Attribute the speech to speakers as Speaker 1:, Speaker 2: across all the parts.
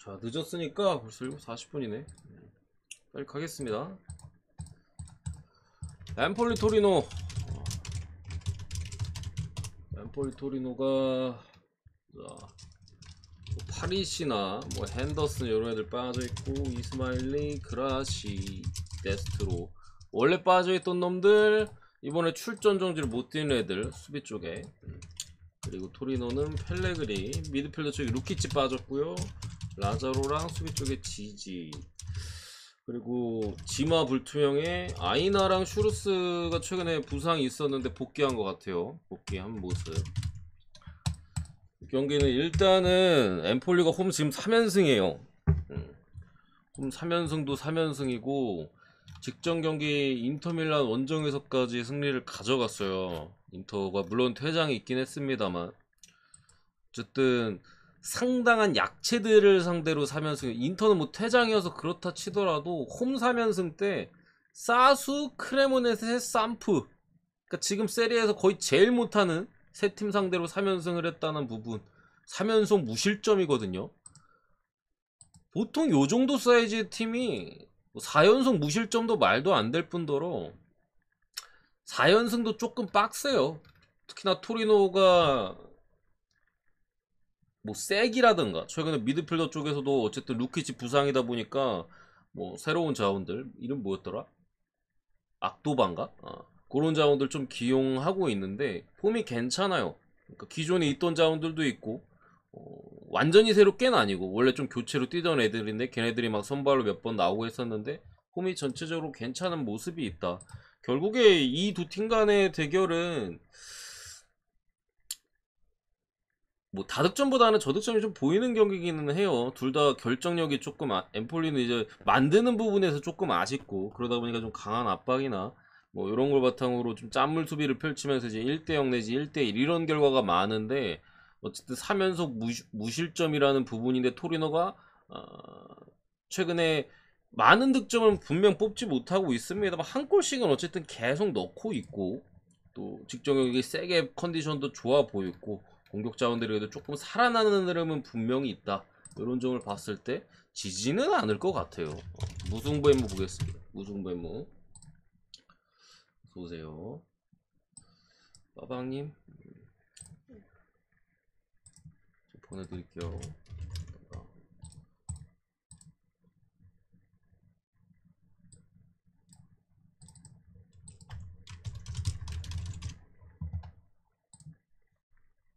Speaker 1: 자, 늦었으니까 벌써 7시 40분이네. 빨리 가겠습니다. 엠폴리 토리노. 엠폴리 토리노가 파리시나 뭐 핸더슨 이런 애들 빠져있고, 이스마일리, 그라시, 데스트로 원래 빠져있던 놈들 이번에 출전 정지를 못 뛰는 애들 수비 쪽에. 그리고 토리노는 펠레그리, 미드필더 쪽에 루키치 빠졌고요, 라자로랑 수비 쪽에 지지, 그리고 지마 불투명에 아이나랑 슈루스가 최근에 부상이 있었는데 복귀한 것 같아요. 복귀한 모습. 경기는 일단은 엠폴리가 홈 지금 3연승이에요 홈 3연승도 3연승이고 직전 경기 인터밀란 원정에서까지 승리를 가져갔어요. 인터가 물론 퇴장이 있긴 했습니다만 어쨌든 상당한 약체들을 상대로 3연승. 인터는 뭐 퇴장이어서 그렇다 치더라도 홈 3연승 때 사수, 크레모네세, 산프, 그러니까 지금 세리에서 거의 제일 못하는 세 팀 상대로 3연승을 했다는 부분. 3연속 무실점이거든요. 보통 요정도 사이즈의 팀이 4연속 무실점도 말도 안 될 뿐더러 4연승도 조금 빡세요. 특히나 토리노가 뭐 색이라든가 최근에 미드필더 쪽에서도 어쨌든 루키치 부상이다 보니까 뭐 새로운 자원들, 이름 뭐였더라? 악도반가? 그런 자원들 좀 기용하고 있는데 폼이 괜찮아요. 그러니까 기존에 있던 자원들도 있고 완전히 새롭게는 아니고 원래 좀 교체로 뛰던 애들인데 걔네들이 막 선발로 몇 번 나오고 했었는데 폼이 전체적으로 괜찮은 모습이 있다. 결국에 이 두 팀 간의 대결은 뭐 다득점보다는 저득점이 좀 보이는 경기기는 해요. 둘 다 결정력이 조금 엠폴리는 이제 만드는 부분에서 조금 아쉽고 그러다 보니까 좀 강한 압박이나 뭐 이런 걸 바탕으로 좀 짠물 수비를 펼치면서 이제 1대0 내지 1대1 이런 결과가 많은데 어쨌든 3연속 무실점이라는 부분인데 토리노가 최근에 많은 득점은 분명 뽑지 못하고 있습니다만 한 골씩은 어쨌든 계속 넣고 있고 또 직접력이 세게 컨디션도 좋아 보였고 공격 자원들이 그래도 조금 살아나는 흐름은 분명히 있다. 이런 점을 봤을 때 지지는 않을 것 같아요. 무승부 엠무 보겠습니다. 무승부 엠무 보세요. 빠방님 보내드릴게요.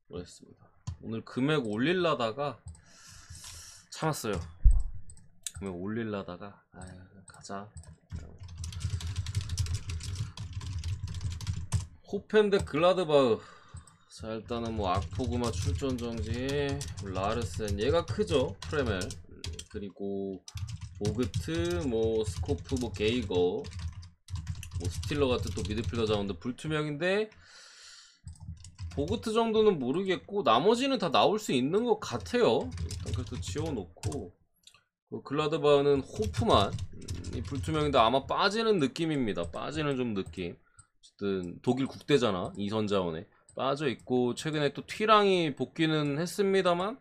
Speaker 1: 그렇습니다. 오늘 금액 올릴라다가 참았어요. 금액 올릴라다가 가자. 호펜 대 글라드바흐. 자, 일단은 뭐 악포그마 출전 정지, 라르센 얘가 크죠. 프레멜, 그리고 보그트, 뭐 스코프, 뭐 게이거, 뭐 스틸러 같은 또 미드필더 자원들 불투명인데 보그트 정도는 모르겠고 나머지는 다 나올 수 있는 것 같아요. 일단 그래도 지워놓고 글라드바흐는 호프만 이 불투명인데 아마 빠지는 느낌입니다. 빠지는 좀 느낌. 어쨌든 독일 국대잖아. 2선 자원에 빠져있고 최근에 또 튀랑이 복귀는 했습니다만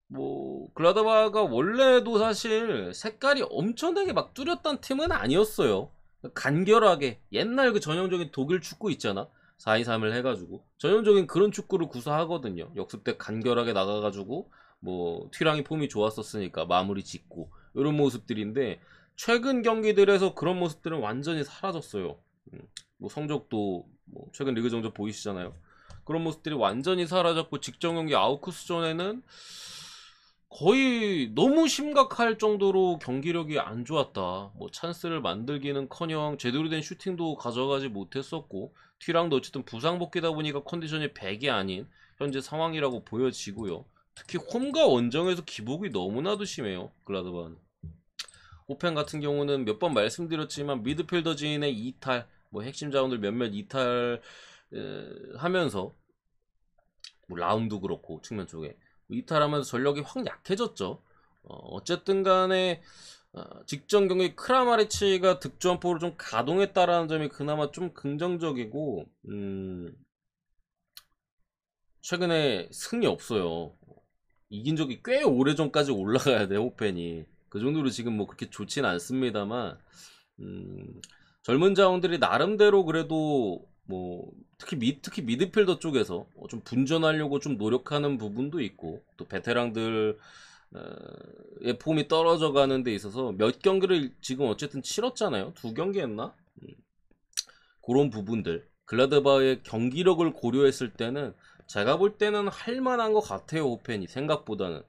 Speaker 1: 뭐 글라드바흐가 원래도 사실 색깔이 엄청나게 막 뚜렷한 팀은 아니었어요. 간결하게 옛날 그 전형적인 독일 축구 있잖아. 4-2-3을 해가지고 전형적인 그런 축구를 구사하거든요. 역습 때 간결하게 나가가지고 뭐 튀랑이 폼이 좋았었으니까 마무리 짓고 이런 모습들인데 최근 경기들에서 그런 모습들은 완전히 사라졌어요. 뭐 성적도 뭐 최근 리그 정도 보이시잖아요. 그런 모습들이 완전히 사라졌고 직전 경기 아우크스전에는 거의 너무 심각할 정도로 경기력이 안 좋았다. 뭐 찬스를 만들기는커녕 제대로 된 슈팅도 가져가지 못했었고 튀랑도 어쨌든 부상 복귀다 보니까 컨디션이 100이 아닌 현재 상황이라고 보여지고요. 특히 홈과 원정에서 기복이 너무나도 심해요. 글라드바흐는. 호펜 같은 경우는 몇 번 말씀드렸지만 미드필더 진의 이탈, 뭐 핵심 자원들 몇몇 이탈 하면서 뭐 라움도 그렇고 측면 쪽에 이탈하면서 전력이 확 약해졌죠. 어쨌든 간에 직전 경기 크라마리치가 득점포를 좀 가동했다라는 점이 그나마 좀 긍정적이고 최근에 승이 없어요. 이긴 적이 꽤 오래전까지 올라가야 돼, 호펜이. 그 정도로 지금 뭐 그렇게 좋진 않습니다만, 젊은 자원들이 나름대로 그래도 뭐 특히 미드필더 쪽에서 좀 분전하려고 좀 노력하는 부분도 있고, 또 베테랑들 의 폼이 떨어져 가는 데 있어서 몇 경기를 지금 어쨌든 치렀잖아요. 2경기 했나? 그런 부분들, 글라드바의 경기력을 고려했을 때는 제가 볼 때는 할만한 것 같아요. 호펜이 생각보다는.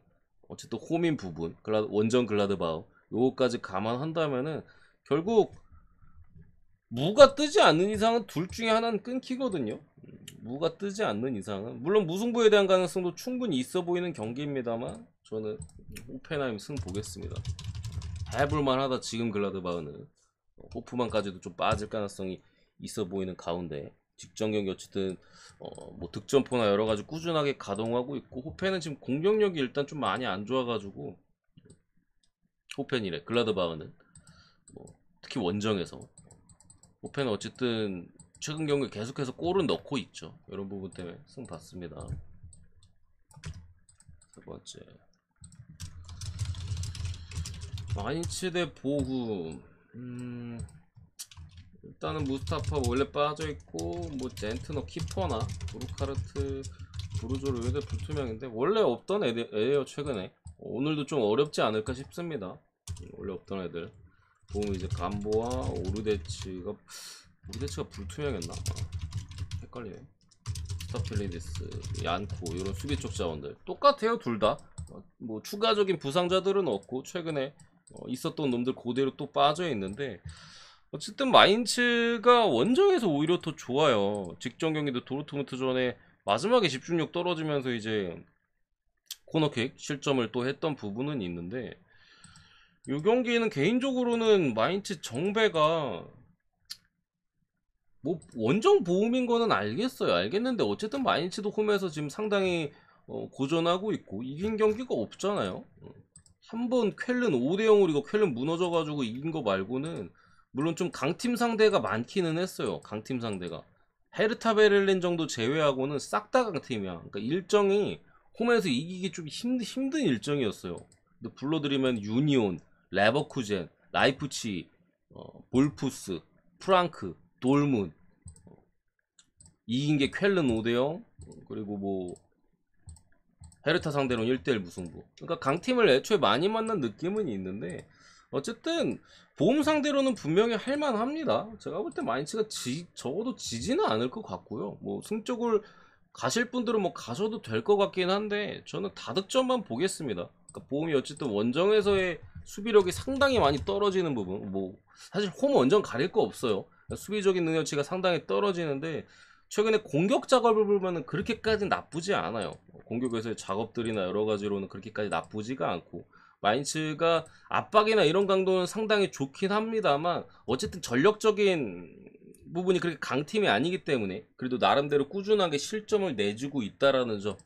Speaker 1: 어쨌든 홈인 부분, 원정 글라드바우 요거까지 감안한다면은 결국 무가 뜨지 않는 이상은 둘 중에 하나는 끊기거든요. 무가 뜨지 않는 이상은, 물론 무승부에 대한 가능성도 충분히 있어 보이는 경기입니다만, 저는 호펜하임 승 보겠습니다. 해볼만 하다. 지금 글라드바흐는 호프만까지도 좀 빠질 가능성이 있어 보이는 가운데, 직전 경기 어쨌든 뭐 득점포나 여러 가지 꾸준하게 가동하고 있고, 호펜은 지금 공격력이 일단 좀 많이 안 좋아가지고, 호펜이래 글라드바흐는 뭐 특히 원정에서, 호펜은 어쨌든 최근 경기 계속해서 골은 넣고 있죠. 이런 부분 때문에 승 봤습니다. 세 번째, 마인츠 대 보훔. 일단은 무스타파 원래 빠져있고, 뭐 젠트너 키퍼나 브루카르트 브루조르 얘들 불투명인데 원래 없던 애예요. 최근에 오늘도 좀 어렵지 않을까 싶습니다. 원래 없던 애들. 보면 이제 감보와 오르데치가 불투명했나? 헷갈리네. 스타필리디스, 얀코 이런 수비 쪽 자원들 똑같아요. 둘 다. 뭐 추가적인 부상자들은 없고, 최근에 있었던 놈들 그대로 또 빠져 있는데, 어쨌든 마인츠가 원정에서 오히려 더 좋아요. 직전 경기도 도르트문트전에 마지막에 집중력 떨어지면서 이제 코너킥 실점을 또 했던 부분은 있는데, 이 경기는 개인적으로는 마인츠 정배가 뭐 원정 보험인 거는 알겠는데, 어쨌든 마인츠도 홈에서 지금 상당히 고전하고 있고 이긴 경기가 없잖아요. 한번 쾰른 5대0으로 이거 쾰른 무너져가지고 이긴 거 말고는, 물론 좀 강팀 상대가 많기는 했어요. 강팀 상대가 헤르타 베를린 정도 제외하고는 싹 다 강팀이야. 그러니까 일정이 홈에서 이기기 좀 힘든 일정이었어요. 근데 불러드리면 유니온, 레버쿠젠, 라이프치, 볼푸스, 프랑크, 돌문, 이긴 게 쾰른 5대0, 그리고 뭐 헤르타 상대로는 1대1 무승부. 그러니까 강팀을 애초에 많이 만난 느낌은 있는데, 어쨌든 보험 상대로는 분명히 할만합니다. 제가 볼 때 마인츠가 적어도 지지는 않을 것 같고요. 뭐 승적을 가실 분들은 뭐 가셔도 될 것 같긴 한데, 저는 다득점만 보겠습니다. 그러니까 보험이 어쨌든 원정에서의 수비력이 상당히 많이 떨어지는 부분, 뭐 사실 홈 원정 가릴 거 없어요. 수비적인 능력치가 상당히 떨어지는데, 최근에 공격 작업을 보면은 그렇게까지 나쁘지 않아요. 공격에서의 작업들이나 여러 가지로는 그렇게까지 나쁘지가 않고, 마인츠가 압박이나 이런 강도는 상당히 좋긴 합니다만, 어쨌든 전력적인 부분이 그렇게 강팀이 아니기 때문에 그래도 나름대로 꾸준하게 실점을 내주고 있다라는 점,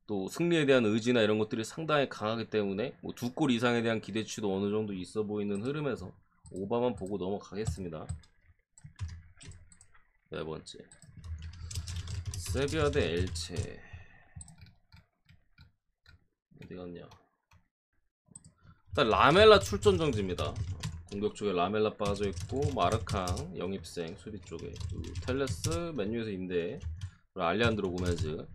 Speaker 1: 또 승리에 대한 의지나 이런 것들이 상당히 강하기 때문에 뭐 2골 이상에 대한 기대치도 어느 정도 있어 보이는 흐름에서 오바만 보고 넘어가겠습니다. 네 번째, 세비야 대 엘체. 어디 갔냐? 일단 라멜라 출전 정지입니다. 공격 쪽에 라멜라 빠져있고, 마르캉 영입생 수비 쪽에, 텔레스 맨유에서 임대, 알리안드로 고메즈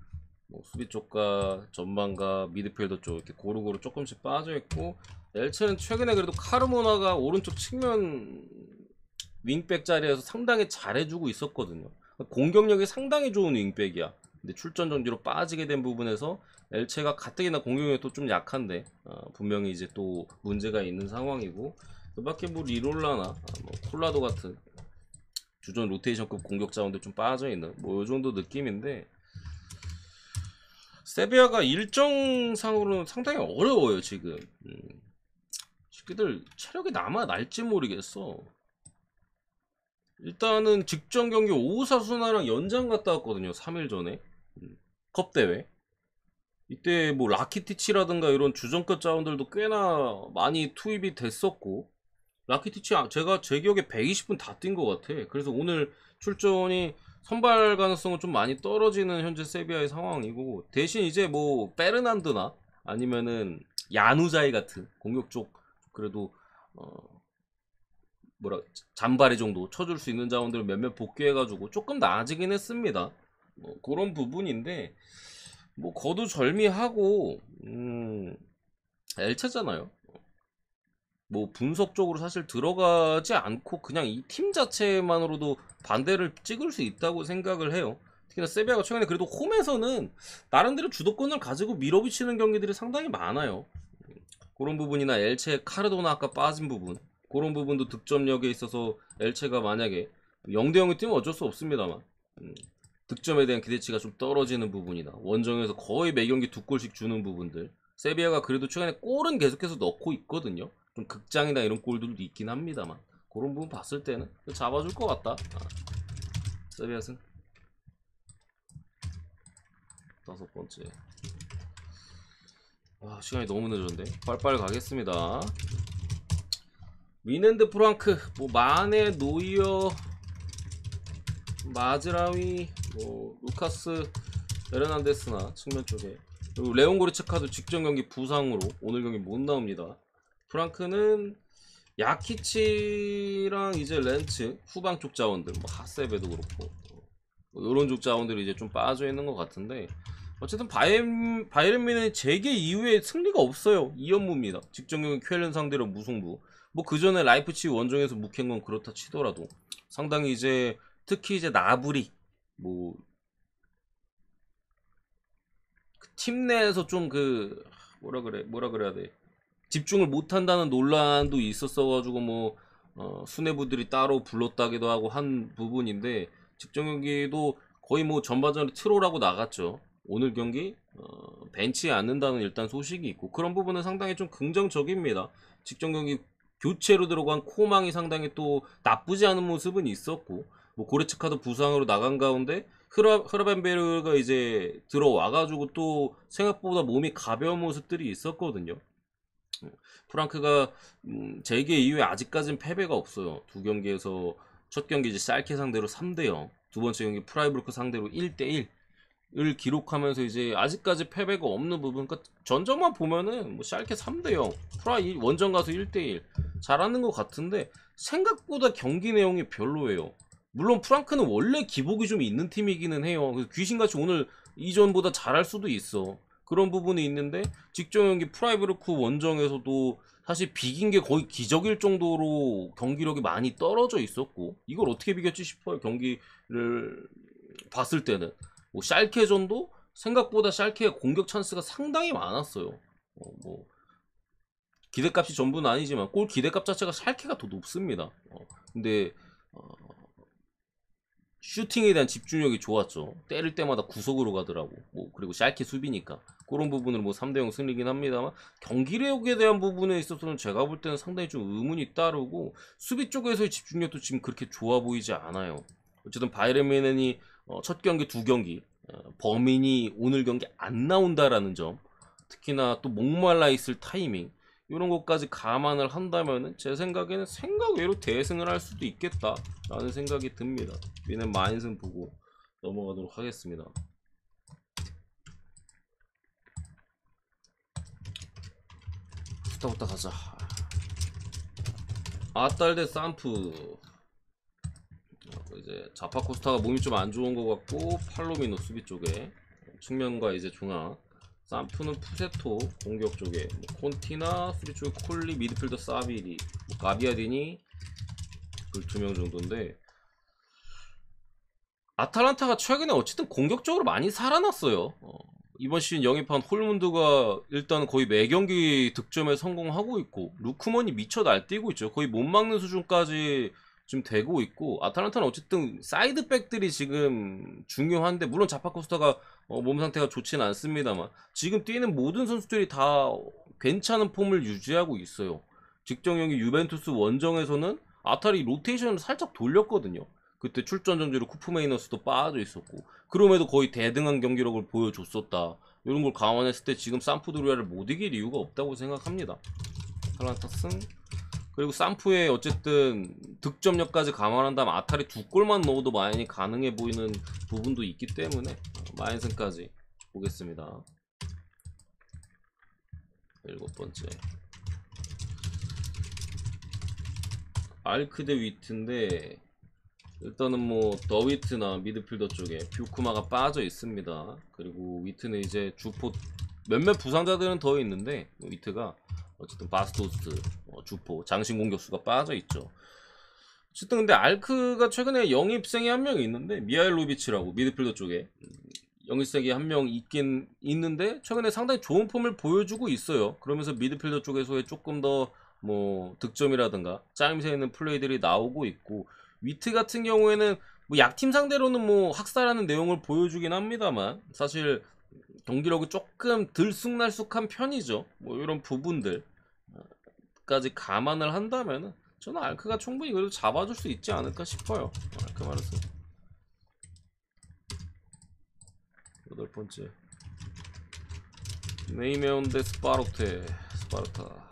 Speaker 1: 뭐 수비 쪽과 전방과 미드필더 쪽 이렇게 고루고루 조금씩 빠져있고, 엘체는 최근에 그래도 카르모나가 오른쪽 측면 윙백 자리에서 상당히 잘해주고 있었거든요. 공격력이 상당히 좋은 윙백이야. 근데 출전 정지로 빠지게 된 부분에서 엘체가 가뜩이나 공격력이 또 좀 약한데, 분명히 이제 또 문제가 있는 상황이고, 그 밖에 뭐 리롤라나 뭐 콜라도 같은 주전 로테이션급 공격 자원들 좀 빠져있는 뭐 요 정도 느낌인데, 세비야가 일정상으로는 상당히 어려워요 지금. 새끼들 체력이 남아날지 모르겠어. 일단은 직전 경기 오사수나랑 연장 갔다 왔거든요. 3일 전에 컵대회. 이때 뭐 라키티치라든가 이런 주전급 자원들도 꽤나 많이 투입이 됐었고, 라키티치 제가 제 기억에 120분 다 뛴 것 같아. 그래서 오늘 출전이 선발 가능성은 좀 많이 떨어지는 현재 세비야의 상황이고, 대신 이제 뭐 페르난드나 아니면은 야누자이 같은 공격 쪽 그래도 뭐라 잔바리 정도 쳐줄 수 있는 자원들을 몇몇 복귀해가지고 조금 나아지긴 했습니다. 뭐 그런 부분인데 뭐 거두절미하고 엘체잖아요. 뭐 분석적으로 사실 들어가지 않고 그냥 이 팀 자체만으로도 반대를 찍을 수 있다고 생각을 해요. 특히나 세비야가 최근에 그래도 홈에서는 나름대로 주도권을 가지고 밀어붙이는 경기들이 상당히 많아요. 그런 부분이나 엘체 카르도나 아까 빠진 부분, 그런 부분도 득점력에 있어서 엘체가 만약에 0대 0이 뛰면 어쩔 수 없습니다만 득점에 대한 기대치가 좀 떨어지는 부분이나 원정에서 거의 매 경기 2골씩 주는 부분들, 세비야가 그래도 최근에 골은 계속해서 넣고 있거든요. 좀 극장이나 이런 골들도 있긴 합니다만 그런 부분 봤을 때는 잡아줄 것 같다. 세비야 승. 5번째. 시간이 너무 늦었는데 빨빨 가겠습니다. 미넨드 프랑크, 뭐 마네, 노이어, 마즈라위, 뭐 루카스 에르난데스나 측면 쪽에, 그리고 레온 고리체카도 직전 경기 부상으로 오늘 경기 못 나옵니다. 프랑크는 야키치랑 이제 렌츠 후방 쪽 자원들, 뭐 하세베도 그렇고 뭐 이런 쪽 자원들이 이제 좀 빠져 있는 것 같은데, 어쨌든 바이에른 뮌헨이 재개 이후에 승리가 없어요. 2연무입니다. 직전 경기 쾰른 상대로 무승부. 뭐 그 전에 라이프치히 원정에서 묵힌 건 그렇다 치더라도 상당히 이제 특히 이제 나브리 뭐 팀 내에서 좀 그 뭐라 그래야 돼, 집중을 못한다는 논란도 있었어가지고 뭐 수뇌부들이 따로 불렀다기도 하고 한 부분인데, 직전 경기도 거의 뭐 전반전에 트롤하고 나갔죠. 오늘 경기 벤치에 앉는다는 일단 소식이 있고, 그런 부분은 상당히 좀 긍정적입니다. 직전 경기 교체로 들어간 코망이 상당히 또 나쁘지 않은 모습은 있었고, 뭐 고레츠카도 부상으로 나간 가운데 흐라벤베르가 이제 들어와가지고 또 생각보다 몸이 가벼운 모습들이 있었거든요. 프랑크가 재개 이후에 아직까지는 패배가 없어요. 두 경기에서 첫 경기 이제 샬케 상대로 3대 0, 두 번째 경기 프라이부르크 상대로 1대 1을 기록하면서 이제 아직까지 패배가 없는 부분. 그러니까 전적만 보면은 뭐 샬케 3대 0, 프라이 원정 가서 1대 1 잘하는 것 같은데 생각보다 경기 내용이 별로예요. 물론 프랑크는 원래 기복이 좀 있는 팀이기는 해요. 그래서 귀신같이 오늘 이전보다 잘할 수도 있어. 그런 부분이 있는데 직전 경기 프라이부르크 원정에서도 사실 비긴 게 거의 기적일 정도로 경기력이 많이 떨어져 있었고, 이걸 어떻게 비겼지 싶어요. 경기를 봤을 때는 뭐 샬케전도 생각보다 샬케의 공격 찬스가 상당히 많았어요. 뭐 기대값이 전부는 아니지만 골 기대값 자체가 샬케가 더 높습니다. 근데 슈팅에 대한 집중력이 좋았죠. 때릴 때마다 구석으로 가더라고. 뭐 그리고 샬케 수비니까 그런 부분으로 뭐 3대 0 승리긴 합니다만, 경기력에 대한 부분에 있어서는 제가 볼 때는 상당히 좀 의문이 따르고, 수비 쪽에서의 집중력도 지금 그렇게 좋아 보이지 않아요. 어쨌든 바이에른 뮌헨이 첫 경기 두 경기 범인이 오늘 경기 안 나온다라는 점, 특히나 또 목말라 있을 타이밍, 이런 것까지 감안을 한다면은 제 생각에는 생각 외로 대승을 할 수도 있겠다라는 생각이 듭니다. 뮌헨 마인승 보고 넘어가도록 하겠습니다. 후딱후딱 가자. 아딸 대 산프. 이제 자파코스타가 몸이 좀 안 좋은 것 같고, 팔로미노 수비 쪽에 측면과 이제 중앙, 산프는 푸세토 공격 쪽에, 뭐 콘티나 수비 쪽에 콜리, 미드필더 사비리, 뭐 가비아디니 그 2명 정도인데, 아탈란타가 최근에 어쨌든 공격적으로 많이 살아났어요. 이번 시즌 영입한 홀문드가 일단 거의 매 경기 득점에 성공하고 있고, 루크먼이 미쳐 날뛰고 있죠. 거의 못 막는 수준까지 지금 되고 있고, 아탈란타는 어쨌든 사이드백들이 지금 중요한데, 물론 자파코스타가 몸 상태가 좋지는 않습니다만 지금 뛰는 모든 선수들이 다 괜찮은 폼을 유지하고 있어요. 직전 경기 유벤투스 원정에서는 아탈이 로테이션을 살짝 돌렸거든요. 그때 출전 정지로 쿠프메이너스도 빠져 있었고, 그럼에도 거의 대등한 경기력을 보여줬었다. 이런 걸 감안했을 때 지금 산푸도리아를 못 이길 이유가 없다고 생각합니다. 아탈란타 승. 그리고 산프의 어쨌든 득점력까지 감안한다면 아타리 2골만 넣어도 마인이 가능해 보이는 부분도 있기 때문에 마인슨까지 보겠습니다. 7번째 알크 대 위트인데, 일단은 뭐 더위트나 미드필더 쪽에 뷰쿠마가 빠져 있습니다. 그리고 위트는 이제 주포 몇몇 부상자들은 더 있는데, 위트가 어쨌든 바스토스, 주포, 장신 공격수가 빠져 있죠. 어쨌든 근데 알크가 최근에 영입생이 한 명 있는데, 미하일로비치라고 미드필더 쪽에 영입생이 한 명 있긴 있는데 최근에 상당히 좋은 폼을 보여주고 있어요. 그러면서 미드필더 쪽에서의 조금 더 뭐 득점이라든가 짜임새 있는 플레이들이 나오고 있고, 위트 같은 경우에는 뭐 약팀 상대로는 뭐 학살하는 내용을 보여주긴 합니다만 사실 경기력이 조금 들쑥날쑥한 편이죠. 뭐 이런 부분들까지 감안을 한다면은 저는 알크가 충분히 그래도 잡아줄 수 있지 않을까 싶어요. 알크 말해서. 8번째 네이메온 대 스파르타.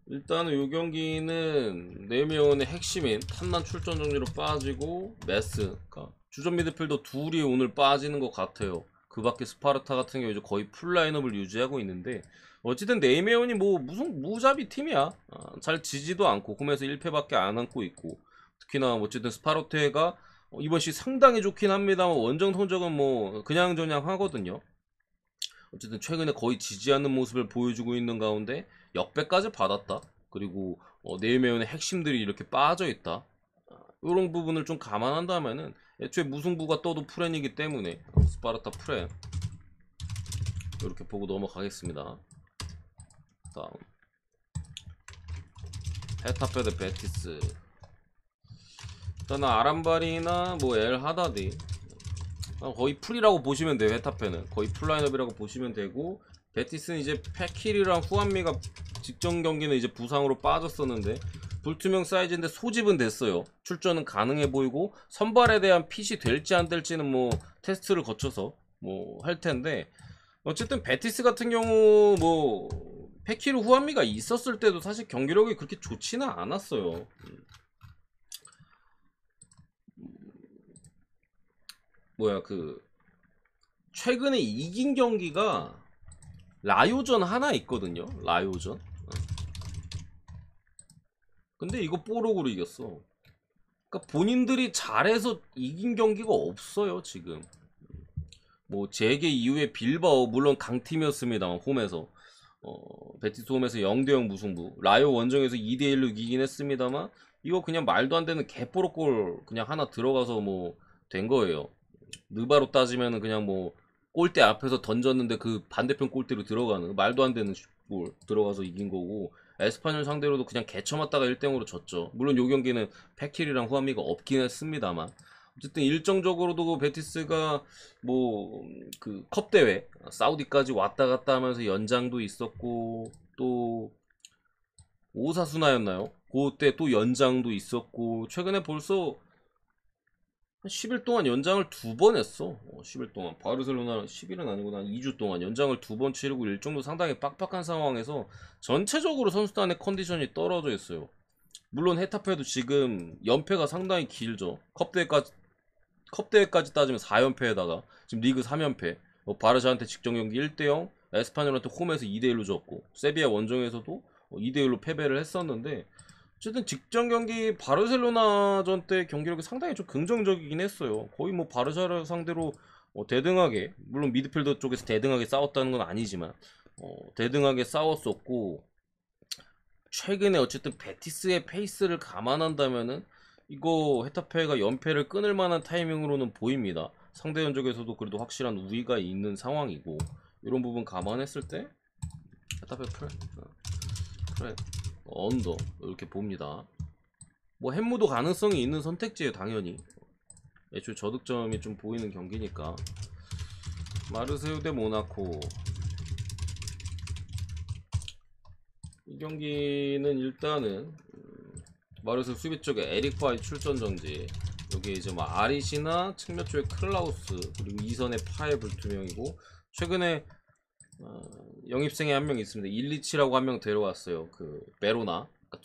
Speaker 1: 일단은 이 경기는 네이메온의 핵심인 탄난 출전 정지로 빠지고 메스, 그러니까 주전 미드필더 둘이 오늘 빠지는 것 같아요. 그 밖에 스파르타 같은 경우 이제 거의 풀 라인업을 유지하고 있는데, 어쨌든 네이메온이 뭐 무슨 무자비 팀이야. 잘 지지도 않고 홈에서 1패밖에 안 안고 있고, 특히나 어쨌든 스파르타가 이번 시 상당히 좋긴 합니다만 원정 성적은 뭐 그냥저냥 하거든요. 어쨌든 최근에 거의 지지 않는 모습을 보여주고 있는 가운데 역배까지 받았다. 그리고 네이메온의 핵심들이 이렇게 빠져있다. 이런 부분을 좀 감안한다면은 애초에 무승부가 떠도 프렌이기 때문에 스파르타 프렌 이렇게 보고 넘어가겠습니다. 다음 헤타페 대 베티스. 일단은 아람바리나 뭐 엘 하다디 거의 풀이라고 보시면 돼요. 헤타페는 거의 풀 라인업이라고 보시면 되고, 베티스는 이제 페킬이랑 후안미가 직전 경기는 이제 부상으로 빠졌었는데 불투명 사이즈인데 소집은 됐어요. 출전은 가능해 보이고 선발에 대한 핏이 될지 안 될지는 뭐 테스트를 거쳐서 뭐 할 텐데, 어쨌든 베티스 같은 경우 뭐 페키르 후안미가 있었을 때도 사실 경기력이 그렇게 좋지는 않았어요. 뭐야 그 최근에 이긴 경기가 라요전 하나 있거든요. 라요전. 근데 이거 뽀록으로 이겼어. 그러니까 본인들이 잘해서 이긴 경기가 없어요 지금. 뭐 재개 이후에 빌바오 물론 강팀이었습니다만 홈에서 베티스 홈에서 0대0 무승부, 라요 원정에서 2대1로 이기긴 했습니다만 이거 그냥 말도 안 되는 개뽀록골 그냥 하나 들어가서 뭐 된 거예요. 느바로 따지면은 그냥 뭐 골대 앞에서 던졌는데 그 반대편 골대로 들어가는 말도 안 되는 골 들어가서 이긴 거고, 에스파뇰 상대로도 그냥 개쳐맞다가 1대0으로 졌죠. 물론 요 경기는 페킬이랑 후안미가 없긴 했습니다만 어쨌든 일정적으로도 베티스가 뭐 그 컵 대회 사우디까지 왔다 갔다 하면서 연장도 있었고, 또 오사수나였나요? 그때 또 연장도 있었고, 최근에 벌써 한 10일 동안 연장을 2번 했어. 10일 동안. 바르셀로나 10일은 아니고 한 2주 동안 연장을 2번 치르고 일정도 상당히 빡빡한 상황에서 전체적으로 선수단의 컨디션이 떨어져 있어요. 물론 헤타페도 지금 연패가 상당히 길죠. 컵대회까지 따지면 4연패에다가 지금 리그 3연패. 바르샤한테 직전 경기 1대0, 에스파뇰한테 홈에서 2대1로 졌고, 세비야 원정에서도 2대1로 패배를 했었는데, 어쨌든 직전 경기 바르셀로나전 때 경기력이 상당히 좀 긍정적이긴 했어요. 거의 뭐 바르샤를 상대로 대등하게, 물론 미드필더 쪽에서 대등하게 싸웠다는 건 아니지만 대등하게 싸웠었고, 최근에 어쨌든 베티스의 페이스를 감안한다면은 이거 헤타페가 연패를 끊을 만한 타이밍으로는 보입니다. 상대 전적에서도 그래도 확실한 우위가 있는 상황이고, 이런 부분 감안했을 때 헤타페 프레 언더 이렇게 봅니다. 뭐 햄무도 가능성이 있는 선택지에 당연히 애초에 저득점이 좀 보이는 경기니까. 마르세유 대 모나코. 이 경기는 일단은 마르세유 수비 쪽에 에릭 파이 출전 정지, 여기 이제 뭐 아리시나 측면 쪽에 클라우스, 그리고 이선의 파에 불투명이고, 최근에 영입생이 한 명 있습니다. 127라고 한 명 데려왔어요. 그 베로나. 그러니까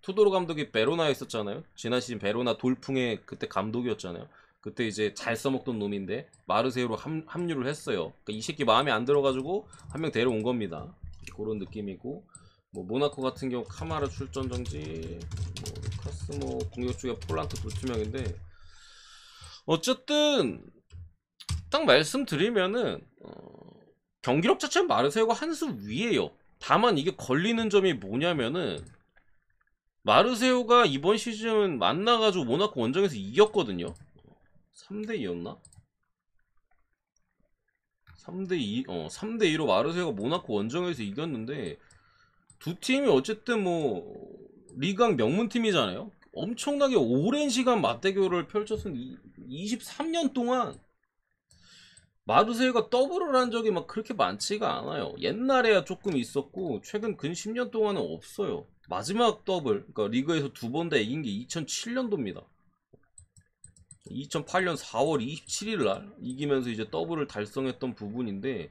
Speaker 1: 투도르 감독이 베로나에 있었잖아요. 지난 시즌 베로나 돌풍의 그때 감독이었잖아요. 그때 이제 잘 써먹던 놈인데 마르세유로 합류를 했어요. 그러니까 이 새끼 마음에 안 들어가지고 한 명 데려온 겁니다. 그런 느낌이고, 뭐 모나코 같은 경우 카마르 출전 정지, 뭐 루카스 뭐 공격 쪽에 폴란트 불투명인데, 어쨌든 딱 말씀드리면은 경기력 자체는 마르세유가 한 수 위에요. 다만 이게 걸리는 점이 뭐냐면은, 마르세유가 이번 시즌 만나가지고 모나코 원정에서 이겼거든요. 3대2였나? 3대2, 3대2로 마르세유가 모나코 원정에서 이겼는데, 두 팀이 어쨌든 뭐 리강 명문팀이잖아요. 엄청나게 오랜 시간 맞대결을 펼쳤은 23년 동안 마르세유가 더블을 한 적이 막 그렇게 많지가 않아요. 옛날에야 조금 있었고 최근 근 10년 동안은 없어요. 마지막 더블, 그러니까 리그에서 두 번 다 이긴 게 2007년도입니다. 2008년 4월 27일 날 이기면서 이제 더블을 달성했던 부분인데,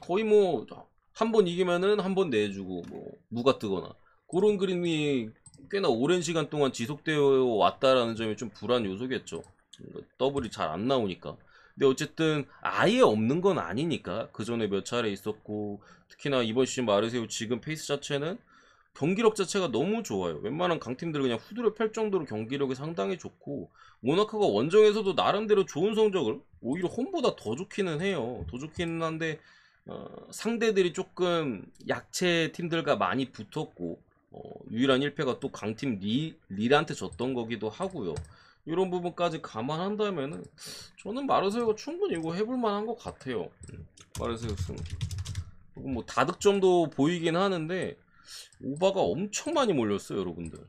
Speaker 1: 거의 뭐 한 번 이기면은 한 번 내주고 뭐 무가 뜨거나 그런 그림이 꽤나 오랜 시간 동안 지속되어 왔다라는 점이 좀 불안 요소겠죠. 더블이 잘 안 나오니까. 근데 어쨌든 아예 없는 건 아니니까. 그 전에 몇 차례 있었고, 특히나 이번 시즌 마르세유 지금 페이스 자체는 경기력 자체가 너무 좋아요. 웬만한 강팀들 그냥 후드를 펼 정도로 경기력이 상당히 좋고, 모나코가 원정에서도 나름대로 좋은 성적을, 오히려 홈보다 더 좋기는 해요. 더 좋기는 한데 상대들이 조금 약체 팀들과 많이 붙었고, 유일한 1패가 또 강팀 릴한테 졌던 거기도 하고요. 이런 부분까지 감안한다면은 저는 마르세유가 충분히 이거 해볼 만한 것 같아요. 마르세유 승. 뭐 다득점도 보이긴 하는데 오바가 엄청 많이 몰렸어요, 여러분들.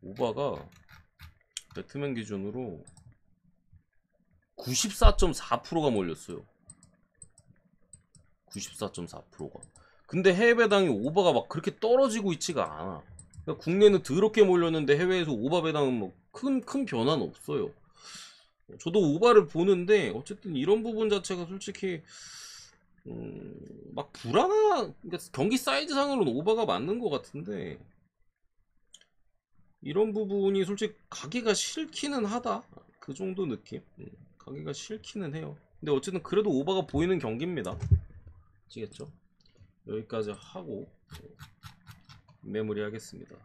Speaker 1: 오바가 배트맨 기준으로 94.4%가 몰렸어요. 94.4%가. 근데 해외 배당이 오바가 막 그렇게 떨어지고 있지가 않아. 그러니까 국내는 더럽게 몰렸는데 해외에서 오바 배당은 뭐 큰 변화는 없어요. 저도 오바를 보는데 어쨌든 이런 부분 자체가 솔직히 막 그러니까 경기 사이즈상으로는 오바가 맞는 것 같은데, 이런 부분이 솔직히 가기가 싫기는 하다. 그 정도 느낌. 가기가 싫기는 해요. 근데 어쨌든 그래도 오바가 보이는 경기입니다. 아시겠죠? 여기까지 하고 마무리 하겠습니다.